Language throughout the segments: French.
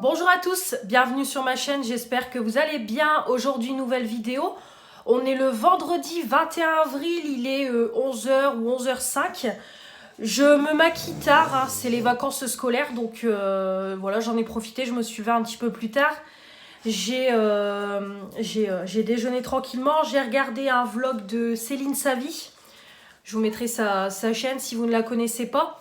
Bonjour à tous, bienvenue sur ma chaîne, j'espère que vous allez bien. Aujourd'hui, nouvelle vidéo. On est le vendredi 21 avril, il est 11h ou 11h05. Je me maquille tard, hein, c'est les vacances scolaires, donc voilà, j'en ai profité, je me suis levée un petit peu plus tard. J'ai déjeuné tranquillement, j'ai regardé un vlog de Céline Savy. Je vous mettrai sa chaîne si vous ne la connaissez pas.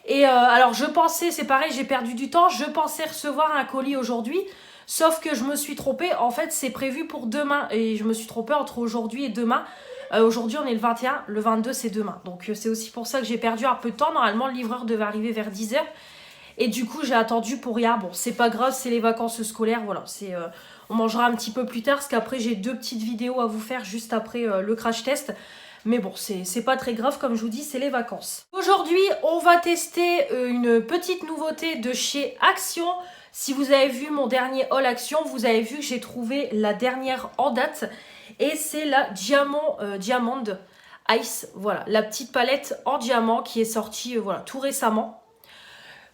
Et alors je pensais, c'est pareil, j'ai perdu du temps, je pensais recevoir un colis aujourd'hui, sauf que je me suis trompée, en fait c'est prévu pour demain, et je me suis trompée entre aujourd'hui et demain. Aujourd'hui on est le 21, le 22 c'est demain, donc c'est aussi pour ça que j'ai perdu un peu de temps. Normalement le livreur devait arriver vers 10h, et du coup j'ai attendu pour rien. Bon, c'est pas grave, c'est les vacances scolaires, voilà, on mangera un petit peu plus tard, parce qu'après j'ai deux petites vidéos à vous faire juste après le crash test. Mais bon, c'est pas très grave, comme je vous dis, c'est les vacances. Aujourd'hui, on va tester une petite nouveauté de chez Action. Si vous avez vu mon dernier haul Action, vous avez vu que j'ai trouvé la dernière en date. Et c'est la Diamond Ice. Voilà, la petite palette en diamant qui est sortie voilà, tout récemment.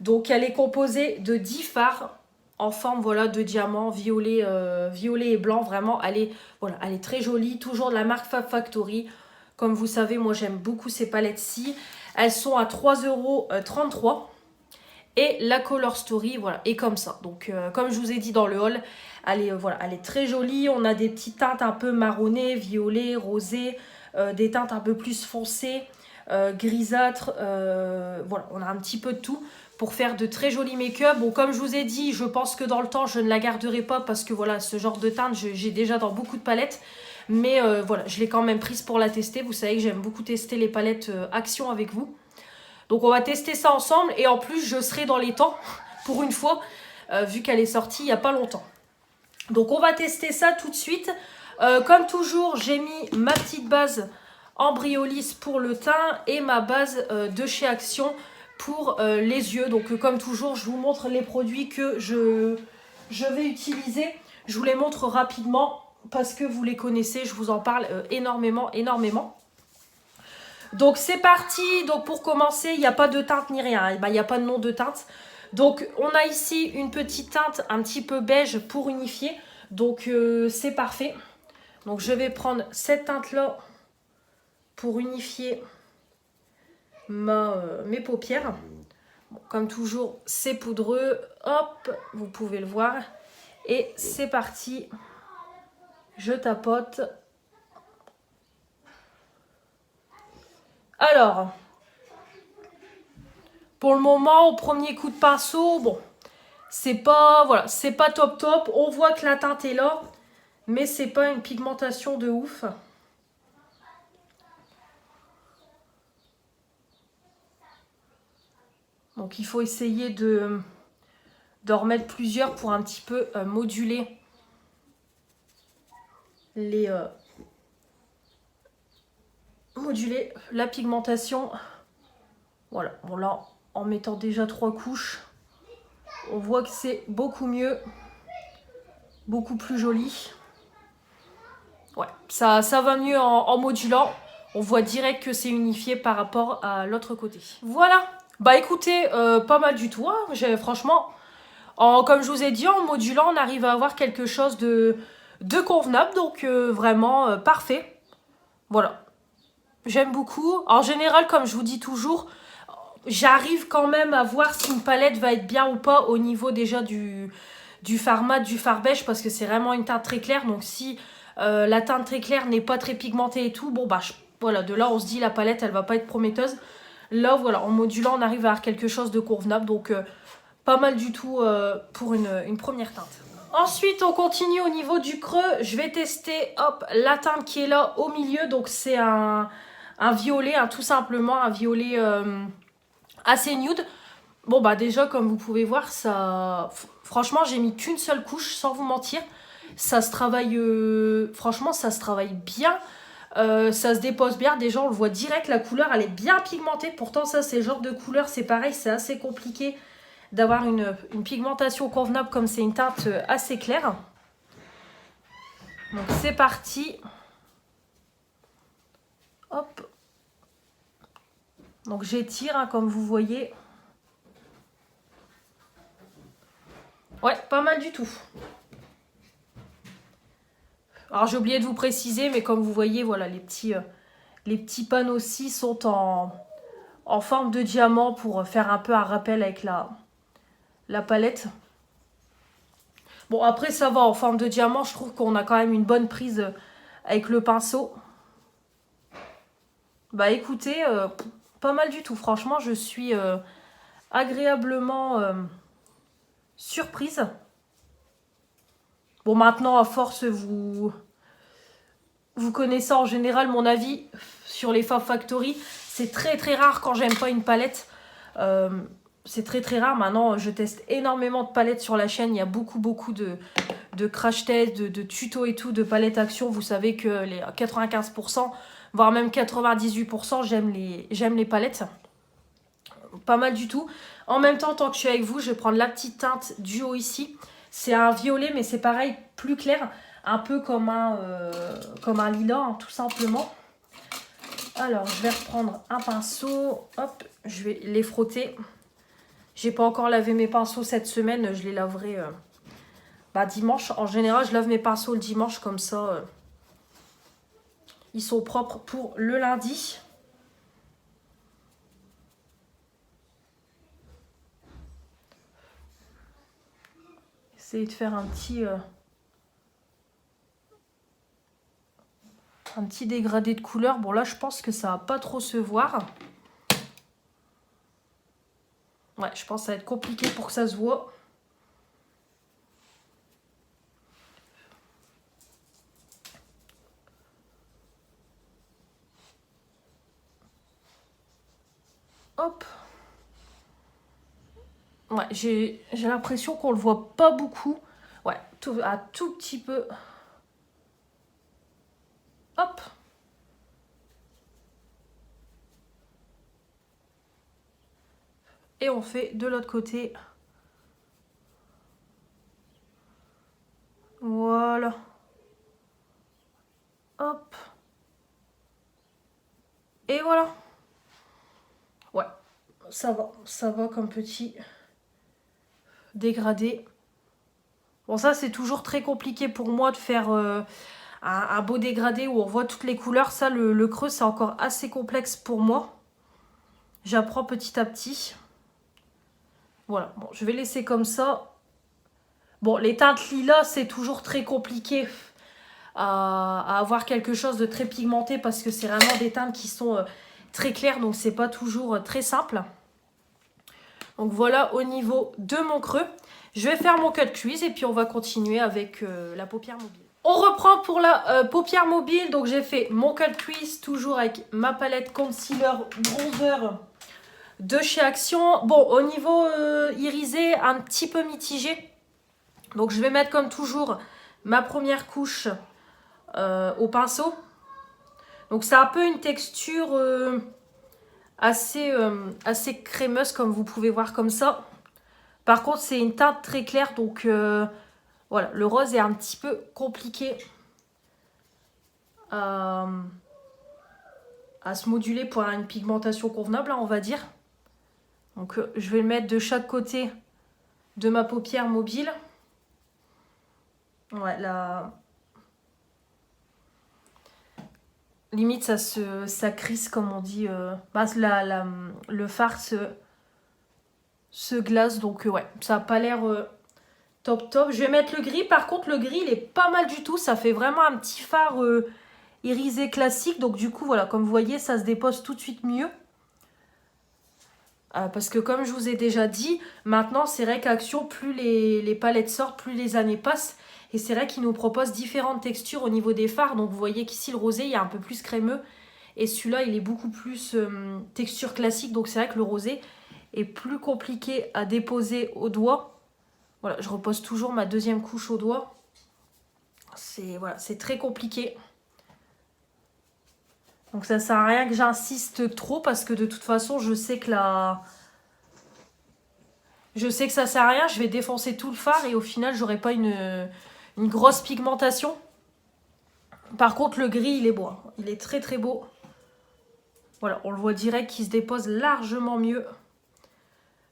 Donc, elle est composée de 10 fards en forme voilà, de diamant violet, violet et blanc. Vraiment, elle est très jolie. Toujours de la marque Fab Factory. Comme vous savez, moi j'aime beaucoup ces palettes-ci. Elles sont à 3,33 €. Et la Color Story, voilà, est comme ça. Donc, comme je vous ai dit dans le haul, voilà, elle est très jolie. On a des petites teintes un peu marronnées, violet, rosé, des teintes un peu plus foncées, grisâtres. Voilà, on a un petit peu de tout pour faire de très jolis make-up. Bon, comme je vous ai dit, je pense que dans le temps, je ne la garderai pas parce que voilà, ce genre de teinte, j'ai déjà dans beaucoup de palettes. Mais voilà, je l'ai quand même prise pour la tester. Vous savez que j'aime beaucoup tester les palettes Action avec vous. Donc on va tester ça ensemble. Et en plus, je serai dans les temps, pour une fois, vu qu'elle est sortie il n'y a pas longtemps. Donc on va tester ça tout de suite. Comme toujours, j'ai mis ma petite base en Briolis pour le teint et ma base de chez Action pour les yeux. Donc comme toujours, je vous montre les produits que je vais utiliser. Je vous les montre rapidement parce que vous les connaissez, je vous en parle énormément. Donc c'est parti. Donc pour commencer, il n'y a pas de teinte ni rien, il n'y a pas de nom de teinte. Donc on a ici une petite teinte un petit peu beige pour unifier. Donc c'est parfait. Donc je vais prendre cette teinte là pour unifier mes paupières. Bon, comme toujours, c'est poudreux. Hop, vous pouvez le voir. Et c'est parti. Je tapote. Alors, pour le moment, au premier coup de pinceau, bon, c'est pas, voilà, c'est pas top top. On voit que la teinte est là, mais c'est pas une pigmentation de ouf. Donc il faut essayer d'en remettre plusieurs pour un petit peu moduler moduler la pigmentation. Voilà, bon là, en mettant déjà 3 couches, on voit que c'est beaucoup mieux, beaucoup plus joli. Ouais, ça va mieux en modulant. On voit direct que c'est unifié par rapport à l'autre côté. Voilà. Bah écoutez, pas mal du tout. Hein. Franchement, comme je vous ai dit, en modulant, on arrive à avoir quelque chose de convenable. Donc vraiment parfait. Voilà. J'aime beaucoup. En général, comme je vous dis toujours, j'arrive quand même à voir si une palette va être bien ou pas au niveau déjà du fard mat, du fard beige, parce que c'est vraiment une teinte très claire. Donc si la teinte très claire n'est pas très pigmentée et tout, bon bah voilà, de là on se dit la palette elle va pas être prometteuse. Là voilà, en modulant on arrive à avoir quelque chose de convenable, donc pas mal du tout pour une première teinte. Ensuite on continue au niveau du creux, je vais tester hop la teinte qui est là au milieu, donc c'est un violet, tout simplement un violet assez nude. Bon bah déjà comme vous pouvez voir, ça, franchement j'ai mis qu'une seule couche sans vous mentir. Ça se travaille, franchement ça se travaille bien. Ça se dépose bien, déjà on le voit direct, la couleur elle est bien pigmentée. Pourtant ça c'est le genre de couleur, c'est pareil, c'est assez compliqué d'avoir une pigmentation convenable comme c'est une teinte assez claire. Donc c'est parti. Hop. Donc j'étire comme vous voyez. Ouais, pas mal du tout. Alors j'ai oublié de vous préciser, mais comme vous voyez, voilà, les petits panneaux aussi sont en forme de diamant pour faire un peu un rappel avec la palette. Bon, après ça va, en forme de diamant, je trouve qu'on a quand même une bonne prise avec le pinceau. Bah écoutez, pas mal du tout. Franchement, je suis agréablement surprise. Bon, maintenant, à force, vous connaissez en général mon avis sur les Fab Factory. C'est très très rare quand j'aime pas une palette. C'est très très rare. Maintenant, je teste énormément de palettes sur la chaîne. Il y a beaucoup de crash tests, de tutos et tout, de palettes action. Vous savez que les 95%, voire même 98%, j'aime les palettes. Pas mal du tout. En même temps, tant que je suis avec vous, je vais prendre la petite teinte duo ici. C'est un violet, mais c'est pareil, plus clair. Un peu comme un lilas, hein, tout simplement. Alors, je vais reprendre un pinceau. Hop, je vais les frotter. J'ai pas encore lavé mes pinceaux cette semaine. Je les laverai dimanche. En général, je lave mes pinceaux le dimanche. Comme ça, ils sont propres pour le lundi. Essayer de faire un petit dégradé de couleur. Bon, là, je pense que ça va pas trop se voir. Ouais, je pense que ça va être compliqué pour que ça se voit. Hop. Ouais, j'ai l'impression qu'on le voit pas beaucoup. Ouais, un tout petit peu. Hop. Et on fait de l'autre côté. Voilà. Hop. Et voilà. Ouais, ça va comme petit dégradé. Bon, ça, c'est toujours très compliqué pour moi de faire un beau dégradé où on voit toutes les couleurs. Ça, le creux, c'est encore assez complexe pour moi. J'apprends petit à petit. Voilà, bon, je vais laisser comme ça. Bon, les teintes lilas, c'est toujours très compliqué à avoir quelque chose de très pigmenté parce que c'est vraiment des teintes qui sont très claires, donc c'est pas toujours très simple. Donc voilà au niveau de mon creux. Je vais faire mon cut crease et puis on va continuer avec la paupière mobile. On reprend pour la paupière mobile. Donc j'ai fait mon cut crease toujours avec ma palette concealer bronzer de chez Action. Bon, au niveau irisé, un petit peu mitigé. Donc je vais mettre comme toujours ma première couche au pinceau. Donc c'est un peu une texture assez crémeuse comme vous pouvez voir comme ça. Par contre c'est une teinte très claire donc voilà, le rose est un petit peu compliqué à se moduler pour avoir une pigmentation convenable, hein, on va dire. Donc je vais le mettre de chaque côté de ma paupière mobile. Ouais, là... Limite, ça crisse, comme on dit. Le fard se glace, donc ouais, ça n'a pas l'air top. Je vais mettre le gris. Par contre, le gris, il est pas mal du tout. Ça fait vraiment un petit fard irisé classique. Donc du coup, voilà, comme vous voyez, ça se dépose tout de suite mieux. Parce que comme je vous ai déjà dit, maintenant, c'est vrai qu'Action, plus les palettes sortent, plus les années passent. Et c'est vrai qu'ils nous proposent différentes textures au niveau des fards. Donc vous voyez qu'ici, le rosé, il est un peu plus crémeux. Et celui-là, il est beaucoup plus texture classique. Donc c'est vrai que le rosé est plus compliqué à déposer au doigt. Voilà, je repose toujours ma deuxième couche au doigt. C'est très compliqué. Donc ça sert à rien que j'insiste trop parce que de toute façon, je sais que ça sert à rien. Je vais défoncer tout le fard et au final, j'aurai pas une grosse pigmentation. Par contre, le gris, il est beau. Il est très très beau. Voilà, on le voit direct qu'il se dépose largement mieux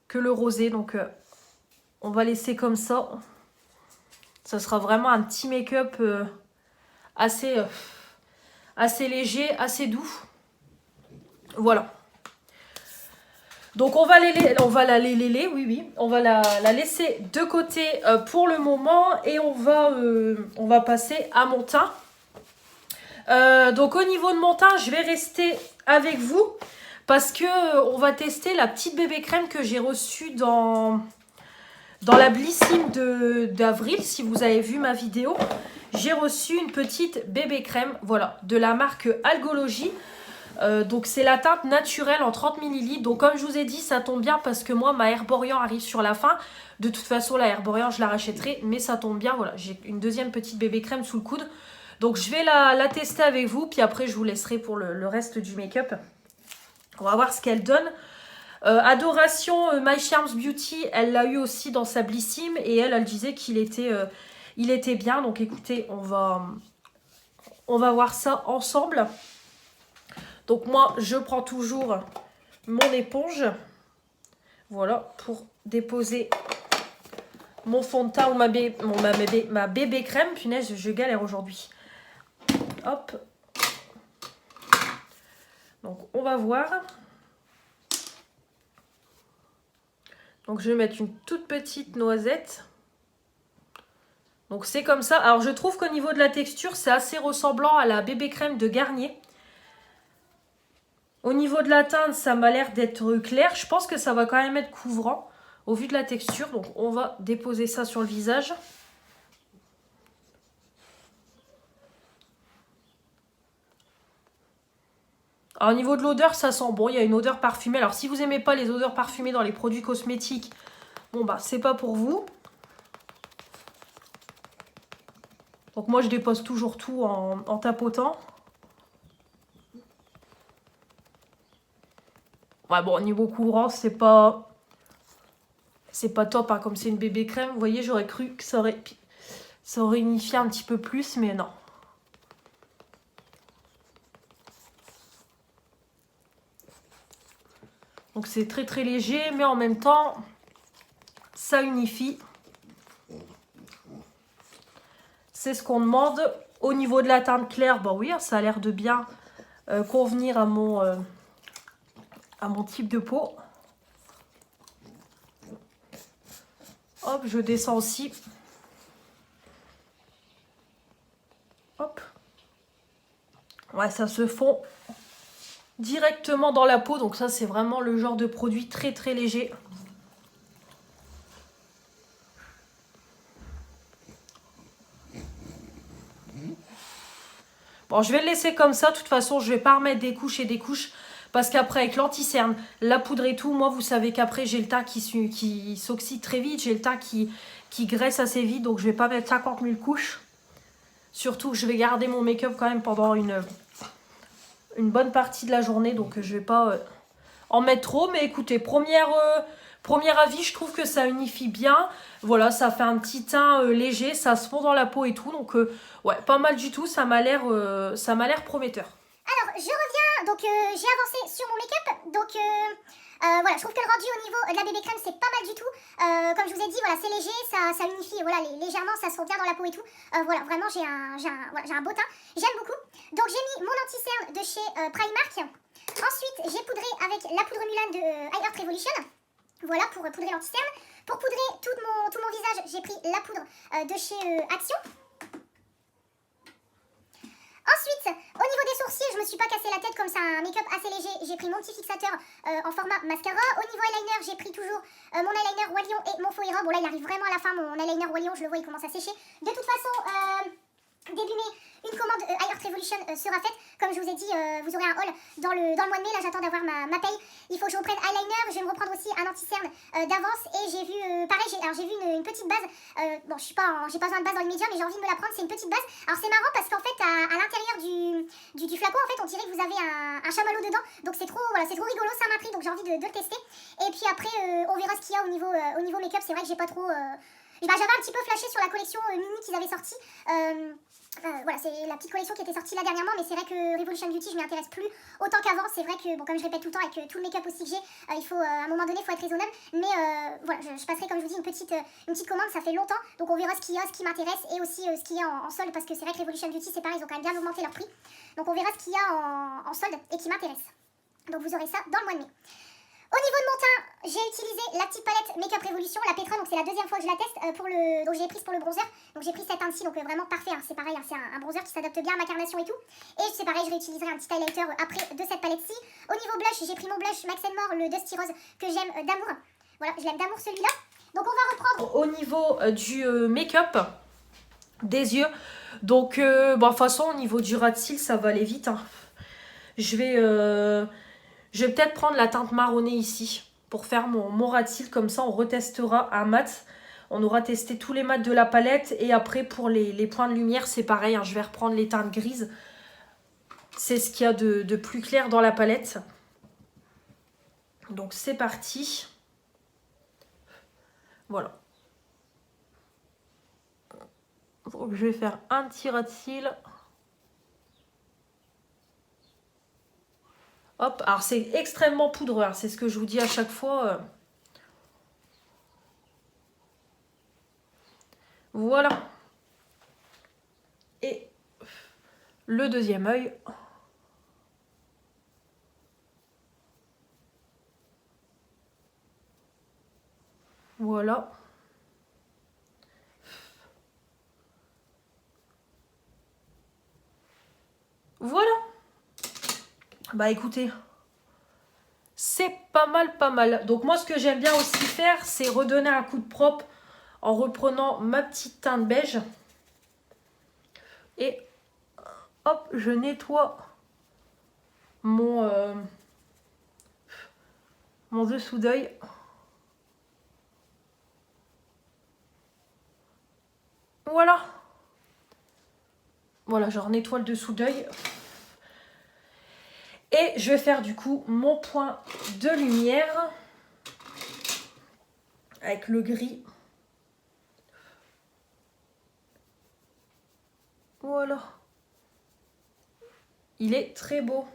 que le rosé. Donc On va laisser comme ça. Ça sera vraiment un petit make-up assez léger, assez doux. Voilà. Donc on va la laisser de côté pour le moment et on va passer à mon teint. Donc au niveau de mon teint, je vais rester avec vous parce que on va tester la petite bébé crème que j'ai reçue dans la Blissim d'avril. Si vous avez vu ma vidéo, j'ai reçu une petite bébé crème, voilà, de la marque Algologie. Donc c'est la teinte naturelle en 30 ml. Donc comme je vous ai dit, ça tombe bien parce que moi ma Herborian arrive sur la fin. De toute façon la Herborian je la rachèterai, mais ça tombe bien, voilà, j'ai une deuxième petite bébé crème sous le coude. Donc je vais la tester avec vous, puis après je vous laisserai pour le reste du make-up. On va voir ce qu'elle donne. Adoration My Charms Beauty, elle l'a eu aussi dans sa Blissim et elle disait qu'il était bien. Donc écoutez, on va voir ça ensemble. Donc moi, je prends toujours mon éponge. Voilà, pour déposer mon fond de teint ou ma bébé crème. Punaise, je galère aujourd'hui. Hop. Donc on va voir. Donc je vais mettre une toute petite noisette. Donc c'est comme ça. Alors je trouve qu'au niveau de la texture, c'est assez ressemblant à la bébé crème de Garnier. Au niveau de la teinte, ça m'a l'air d'être clair. Je pense que ça va quand même être couvrant au vu de la texture. Donc on va déposer ça sur le visage. Alors au niveau de l'odeur, ça sent bon. Il y a une odeur parfumée. Alors si vous n'aimez pas les odeurs parfumées dans les produits cosmétiques, bon bah c'est pas pour vous. Donc moi je dépose toujours tout en tapotant. Ouais, bon, au niveau couvrant, c'est pas top, hein, comme c'est une bébé crème. Vous voyez, j'aurais cru que ça aurait unifié un petit peu plus, mais non. Donc c'est très très léger, mais en même temps, ça unifie. C'est ce qu'on demande. Au niveau de la teinte claire, bah oui, ça a l'air de bien convenir à mon type de peau. Hop, je descends aussi. Hop. Ouais, ça se fond directement dans la peau. Donc ça, c'est vraiment le genre de produit très très léger. Bon, je vais le laisser comme ça. De toute façon, je vais pas remettre des couches et des couches. Parce qu'après, avec l'anti-cerne, la poudre et tout, moi, vous savez qu'après, j'ai le teint qui s'oxyde très vite. J'ai le teint qui graisse assez vite. Donc, je vais pas mettre 50 000 couches. Surtout que je vais garder mon make-up quand même pendant une bonne partie de la journée. Donc, je vais pas en mettre trop. Mais écoutez, premier avis, je trouve que ça unifie bien. Voilà, ça fait un petit teint léger. Ça se fond dans la peau et tout. Donc, ouais, pas mal du tout. Ça m'a l'air prometteur. Alors, je reviens, donc j'ai avancé sur mon make-up, donc voilà, je trouve que le rendu au niveau de la bébé crème, c'est pas mal du tout. Comme je vous ai dit, voilà, c'est léger, ça unifie, voilà, légèrement, ça se fond bien dans la peau et tout. Voilà, vraiment, j'ai un beau teint, j'aime beaucoup. Donc j'ai mis mon anti-cerne de chez Primark. Ensuite, j'ai poudré avec la poudre Mulan de iHeart Revolution. Voilà, pour poudrer l'anti-cerne. Pour poudrer tout mon visage, j'ai pris la poudre de chez Action. Ensuite, au niveau des sourcils, je me suis pas cassé la tête comme c'est un make-up assez léger. J'ai pris mon petit fixateur en format mascara. Au niveau eyeliner, j'ai pris toujours mon eyeliner Roi Lion et mon faux Hera. Bon là, il arrive vraiment à la fin, mon eyeliner Roi Lion, je le vois, il commence à sécher. De toute façon, début mai, une commande iHeart Revolution sera faite. Comme je vous ai dit, vous aurez un haul dans le mois de mai. Là, j'attends d'avoir ma paye. Il faut que je reprenne eyeliner. Je vais me reprendre aussi un anti-cerne d'avance. Et j'ai vu, pareil, j'ai vu une petite base. Bon, j'ai pas besoin de base dans l'immédiat, mais j'ai envie de me la prendre. C'est une petite base. Alors, c'est marrant parce qu'en fait, à l'intérieur du flacon, en fait, on dirait que vous avez un chamallow dedans. Donc, c'est trop rigolo. Ça m'a pris, donc j'ai envie de le tester. Et puis après, on verra ce qu'il y a au niveau make-up. C'est vrai que j'ai pas trop J'avais un petit peu flashé sur la collection Mini qu'ils avaient sortie. Voilà, c'est la petite collection qui était sortie là dernièrement, mais c'est vrai que Revolution Beauty, je m'y intéresse plus autant qu'avant. C'est vrai que, bon, comme je répète tout le temps, avec tout le make-up aussi que j'ai, il faut, à un moment donné, il faut être raisonnable. Mais voilà, je passerai, comme je vous dis, une petite commande, ça fait longtemps. Donc on verra ce qu'il y a, ce qui m'intéresse et aussi ce qu'il y a en solde, parce que c'est vrai que Revolution Beauty, c'est pareil, ils ont quand même bien augmenté leur prix. Donc on verra ce qu'il y a en solde et qui m'intéresse. Donc vous aurez ça dans le mois de mai. Au niveau de mon teint, j'ai utilisé la petite palette Make-up Revolution, la Petra, donc c'est la deuxième fois que je la teste, donc j'ai prise pour le bronzer, donc j'ai pris cette teinte-ci, donc vraiment parfait, hein, c'est pareil, hein, c'est un bronzer qui s'adapte bien à ma carnation et tout, et c'est pareil, je réutiliserai un petit highlighter après de cette palette-ci. Au niveau blush, j'ai pris mon blush Max & More, le Dusty Rose, que j'aime d'amour, voilà, je l'aime d'amour celui-là, donc on va reprendre. Au niveau du make-up des yeux, donc bon, de toute façon, au niveau du ras de cils, ça va aller vite, hein. Je vais peut-être prendre la teinte marronnée ici pour faire mon ras de cils. Comme ça, on retestera un mat. On aura testé tous les mats de la palette. Et après, pour les points de lumière, c'est pareil, hein. Je vais reprendre les teintes grises. C'est ce qu'il y a de plus clair dans la palette. Donc, c'est parti. Voilà. Donc, je vais faire un petit ras de cils. Hop, alors c'est extrêmement poudreux, hein, c'est ce que je vous dis à chaque fois. Voilà. Et le deuxième œil. Voilà. Voilà. Bah écoutez, c'est pas mal. Donc moi, ce que j'aime bien aussi faire, c'est redonner un coup de propre en reprenant ma petite teinte beige. Et hop, je nettoie mon dessous d'œil. Voilà. Voilà, je nettoie le dessous d'œil. Et je vais faire du coup mon point de lumière avec le gris. Voilà. Il est très beau.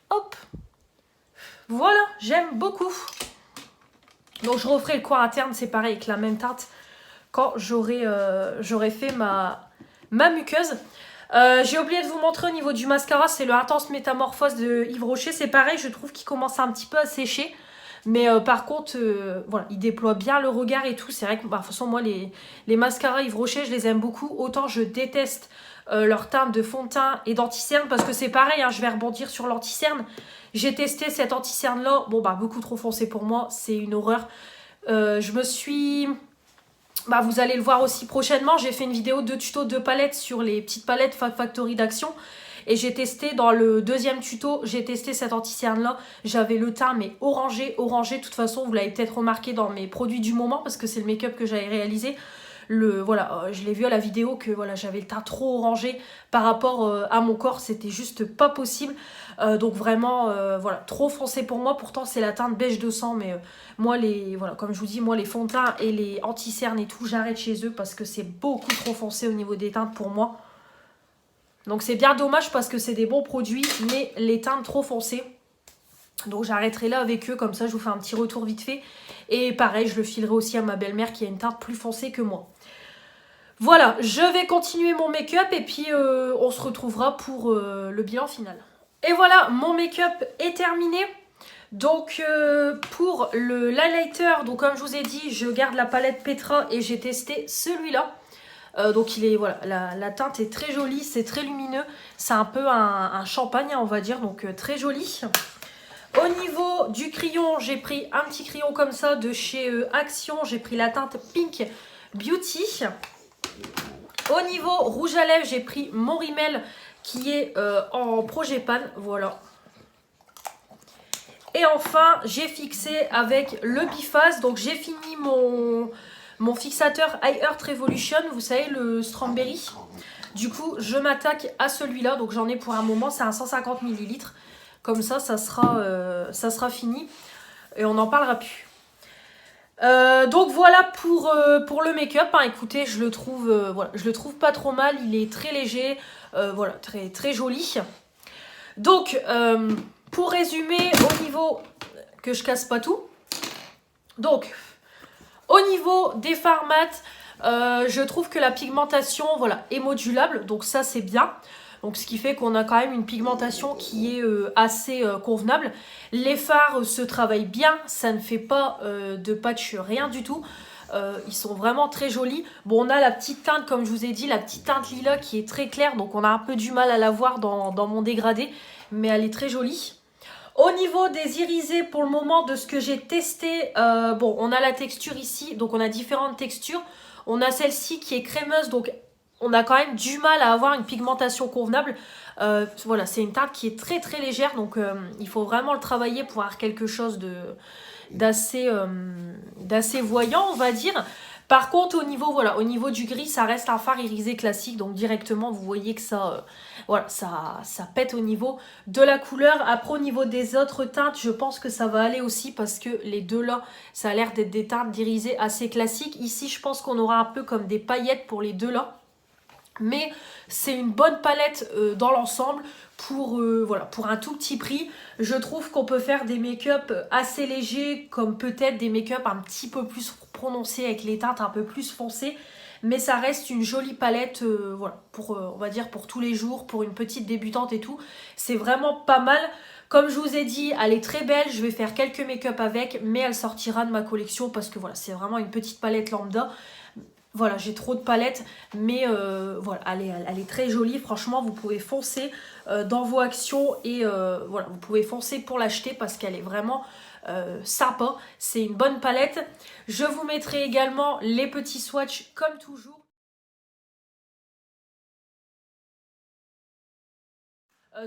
Hop. Voilà, j'aime beaucoup. Donc je referai le coin interne, c'est pareil, avec la même teinte quand j'aurai fait ma muqueuse. J'ai oublié de vous montrer au niveau du mascara, c'est le Intense Métamorphose de Yves Rocher. C'est pareil, je trouve qu'il commence un petit peu à sécher. Mais par contre, voilà, il déploie bien le regard et tout. C'est vrai que, bah, de toute façon, moi, les mascaras Yves Rocher, je les aime beaucoup. Autant je déteste leur teinte de fond de teint et d'anti-cerne, parce que c'est pareil, hein, je vais rebondir sur l'anti-cerne. J'ai testé cet anti-cerne-là. Bon, bah, beaucoup trop foncé pour moi. C'est une horreur. Je me suis... Bah, vous allez le voir aussi prochainement. J'ai fait une vidéo de tuto de palettes sur les petites palettes Factory d'Action. Et j'ai testé dans le deuxième tuto, j'ai testé cet anti-cerne là. J'avais le teint mais orangé. De toute façon, vous l'avez peut-être remarqué dans mes produits du moment parce que c'est le make-up que j'avais réalisé. Voilà, je l'ai vu à la vidéo que voilà, j'avais le teint trop orangé par rapport à mon corps. C'était juste pas possible. Donc vraiment, voilà, trop foncé pour moi. Pourtant, c'est la teinte beige de sang. Mais moi, voilà, comme je vous dis, moi, les fonds de teint et les anti-cernes et tout, j'arrête chez eux parce que c'est beaucoup trop foncé au niveau des teintes pour moi. Donc c'est bien dommage parce que c'est des bons produits, mais les teintes trop foncées. Donc j'arrêterai là avec eux, comme ça je vous fais un petit retour vite fait. Et pareil, je le filerai aussi à ma belle-mère qui a une teinte plus foncée que moi. Voilà, je vais continuer mon make-up et puis on se retrouvera pour le bilan final. Et voilà, mon make-up est terminé. Donc pour l'highlighter, donc comme je vous ai dit, je garde la palette Petra et j'ai testé celui-là. Donc il est, voilà, la teinte est très jolie, c'est très lumineux. C'est un peu un champagne, on va dire, donc très joli. Au niveau du crayon, j'ai pris un petit crayon comme ça de chez Action. J'ai pris la teinte Pink Beauty. Au niveau rouge à lèvres, j'ai pris mon Rimmel qui est en Projet Pan. Voilà. Et enfin, j'ai fixé avec le Biphase. Donc j'ai fini mon fixateur High Earth Revolution, vous savez, le Strawberry. Du coup, je m'attaque à celui-là. Donc j'en ai pour un moment, c'est un 150 ml. Comme ça sera fini. Et on n'en parlera plus. Donc voilà pour le make-up. Hein. Écoutez, je le trouve pas trop mal. Il est très léger. Voilà, très, très joli. Donc, pour résumer, au niveau... Que je casse pas tout. Donc, au niveau des fards mat, je trouve que la pigmentation, voilà, est modulable. Donc ça, c'est bien. Donc ce qui fait qu'on a quand même une pigmentation qui est assez convenable. Les fards se travaillent bien. Ça ne fait pas de patch, rien du tout. Ils sont vraiment très jolis. Bon, on a la petite teinte, comme je vous ai dit, la petite teinte lilas qui est très claire. Donc on a un peu du mal à la voir dans mon dégradé. Mais elle est très jolie. Au niveau des irisés, pour le moment, de ce que j'ai testé, bon, on a la texture ici, donc on a différentes textures. On a celle-ci qui est crémeuse, donc on a quand même du mal à avoir une pigmentation convenable. Voilà, c'est une teinte qui est très très légère, donc il faut vraiment le travailler pour avoir quelque chose d'assez voyant, on va dire. Par contre, au niveau du gris, ça reste un fard irisé classique. Donc directement, vous voyez que ça pète au niveau de la couleur. Après, au niveau des autres teintes, je pense que ça va aller aussi parce que les deux là, ça a l'air d'être des teintes d'irisé assez classiques. Ici, je pense qu'on aura un peu comme des paillettes pour les deux là. Mais c'est une bonne palette dans l'ensemble pour un tout petit prix. Je trouve qu'on peut faire des make-up assez légers, comme peut-être des make-up un petit peu plus prononcés avec les teintes un peu plus foncées. Mais ça reste une jolie palette, on va dire pour tous les jours, pour une petite débutante et tout. C'est vraiment pas mal. Comme je vous ai dit, elle est très belle. Je vais faire quelques make-up avec, mais elle sortira de ma collection parce que voilà, c'est vraiment une petite palette lambda. Voilà, j'ai trop de palettes, mais voilà, elle est très jolie. Franchement, vous pouvez foncer dans vos actions et voilà, vous pouvez foncer pour l'acheter parce qu'elle est vraiment sympa. C'est une bonne palette. Je vous mettrai également les petits swatchs comme toujours.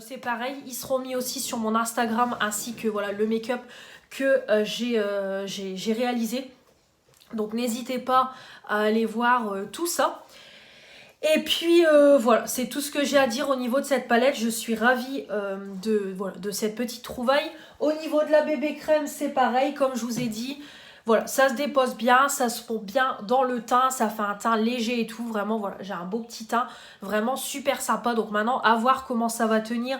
C'est pareil, ils seront mis aussi sur mon Instagram ainsi que voilà, le make-up que j'ai réalisé. Donc n'hésitez pas à aller voir tout ça. Et puis voilà, c'est tout ce que j'ai à dire au niveau de cette palette. Je suis ravie de cette petite trouvaille. Au niveau de la bébé crème, c'est pareil, comme je vous ai dit. Voilà, ça se dépose bien, ça se fond bien dans le teint, ça fait un teint léger et tout. Vraiment, voilà, j'ai un beau petit teint, vraiment super sympa. Donc maintenant, à voir comment ça va tenir.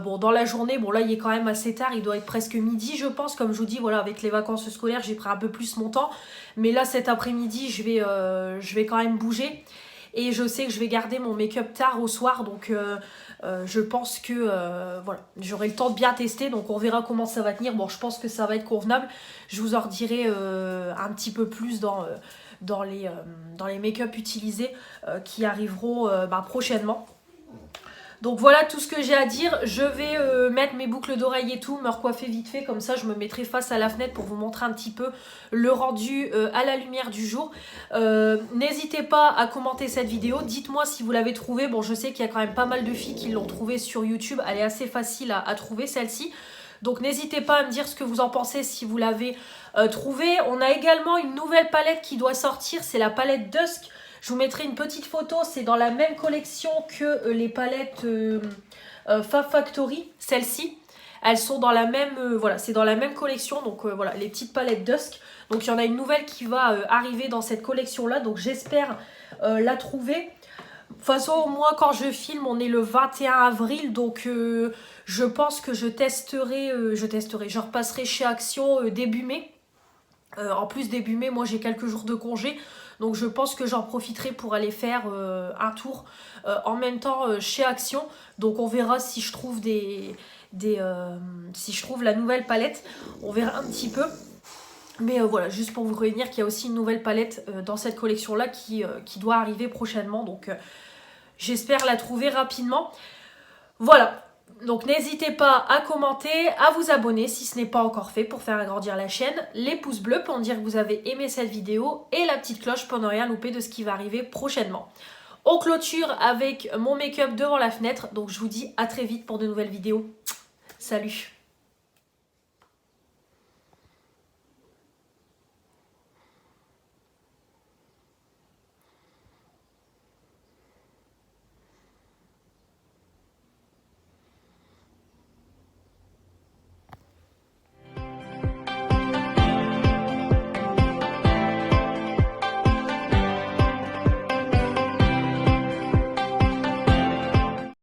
Bon, dans la journée, bon là, il est quand même assez tard, il doit être presque midi, je pense. Comme je vous dis, voilà, avec les vacances scolaires, j'ai pris un peu plus mon temps. Mais là, cet après-midi, je vais quand même bouger. Et je sais que je vais garder mon make-up tard au soir, donc je pense que voilà, j'aurai le temps de bien tester, donc on verra comment ça va tenir. Bon, je pense que ça va être convenable. Je vous en redirai un petit peu plus dans les make-up utilisés qui arriveront prochainement. Donc voilà tout ce que j'ai à dire. Je vais mettre mes boucles d'oreilles et tout, me recoiffer vite fait, comme ça je me mettrai face à la fenêtre pour vous montrer un petit peu le rendu à la lumière du jour. N'hésitez pas à commenter cette vidéo, dites-moi si vous l'avez trouvée. Bon, je sais qu'il y a quand même pas mal de filles qui l'ont trouvée sur YouTube, elle est assez facile à trouver celle-ci. Donc n'hésitez pas à me dire ce que vous en pensez si vous l'avez trouvée. On a également une nouvelle palette qui doit sortir, c'est la palette Dusk. Je vous mettrai une petite photo, c'est dans la même collection que les palettes Fab Factory, celles-ci. Elles sont dans la même, voilà, c'est dans la même collection, donc voilà, les petites palettes Dusk. Donc il y en a une nouvelle qui va arriver dans cette collection-là, donc j'espère la trouver. De toute façon, moi, quand je filme, on est le 21 avril, donc je pense que je repasserai chez Action début mai. En plus, début mai, moi, j'ai quelques jours de congé. Donc je pense que j'en profiterai pour aller faire un tour en même temps chez Action. Donc on verra si je trouve si je trouve la nouvelle palette. On verra un petit peu. Mais voilà, juste pour vous prévenir qu'il y a aussi une nouvelle palette dans cette collection-là qui doit arriver prochainement. Donc j'espère la trouver rapidement. Voilà. Donc n'hésitez pas à commenter, à vous abonner si ce n'est pas encore fait pour faire agrandir la chaîne, les pouces bleus pour me dire que vous avez aimé cette vidéo et la petite cloche pour ne rien louper de ce qui va arriver prochainement. On clôture avec mon make-up devant la fenêtre, donc je vous dis à très vite pour de nouvelles vidéos. Salut!